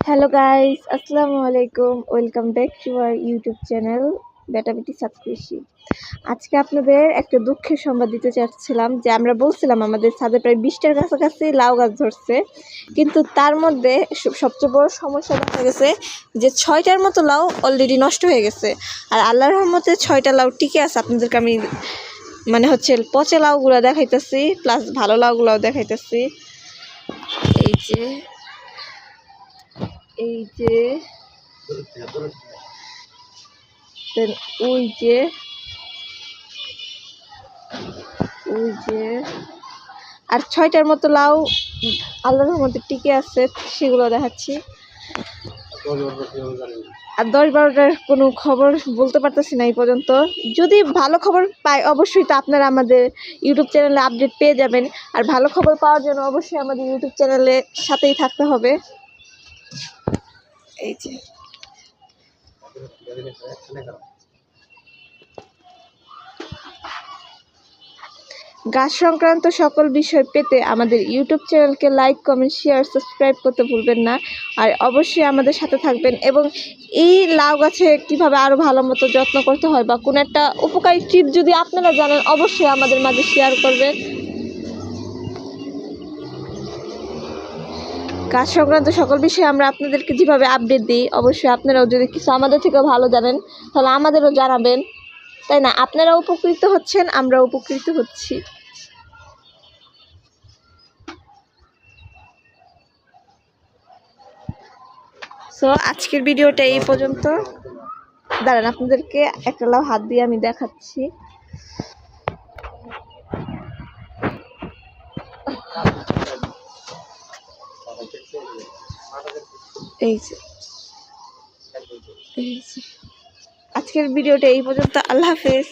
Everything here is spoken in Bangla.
হ্যালো গাইস, আসসালামু আলাইকুম। Welcome back to our YouTube channel বেটা বেটি সাবস্ক্রিপশন। আজকে আপনাদের একটা দুঃখের সংবাদ দিতে চাচ্ছিলাম যে আমরা বলছিলাম আমাদের ছাদে প্রায় 20টার কাছাকাছি লাউ গাছ ধরছে, কিন্তু তার মধ্যে সবচেয়ে বড় সমস্যা দেখা গেছে যে 6টার মতো লাউ অলরেডি নষ্ট হয়ে গেছে। আর আল্লাহর রহমতে 6টা লাউ টিকে আছে। আপনাদেরকে আমি পচা লাউগুলো দেখাইতেছি, প্লাস ভালো লাউগুলোও দেখাইতেছি। এই যে এই যে ওই যে আর 6টার মতো লাউ আল্লাহর রহমতে টিকে আছে, সেগুলো দেখাচ্ছি। আর 10-12টার কোনো খবর বলতে পারতেছি না এই পর্যন্ত। যদি ভালো খবর পাই অবশ্যই তো আপনারা আমাদের ইউটিউব চ্যানেলে আপডেট পেয়ে যাবেন। আর ভালো খবর পাওয়ার জন্য অবশ্যই আমাদের ইউটিউব চ্যানেলের সাথেই থাকতে হবে। এই যে গাছ সংক্রান্ত সকল বিষয় পেতে আমাদের ইউটিউব চ্যানেলকে লাইক, কমেন্ট, শেয়ার, সাবস্ক্রাইব করতে ভুলবেন না। আর অবশ্যই আমাদের সাথে থাকবেন। এবং এই লাউ গাছে কীভাবে আরও ভালো মতো যত্ন করতে হয় বা কোনো একটা উপকারী টিপ যদি আপনারা জানেন অবশ্যই আমাদের মাঝে শেয়ার করবেন। গাছ সংক্রান্ত সকল বিষয়ে আমরা আপনাদেরকে যেভাবে আপডেট দিই, অবশ্যই আপনারাও যদি কিছু আমাদের থেকেও ভালো জানেন তাহলে আমাদেরও জানাবেন, তাই না? আপনারা উপকৃত হচ্ছেন, আমরা উপকৃত হচ্ছি। সো আজকের ভিডিওটা এই পর্যন্ত। দাঁড়ান, আপনাদেরকে একটা লাউ হাত দিয়ে আমি দেখাচ্ছি। এই যে আজকের ভিডিওটা এই পর্যন্ত। আল্লাহ হাফেজ।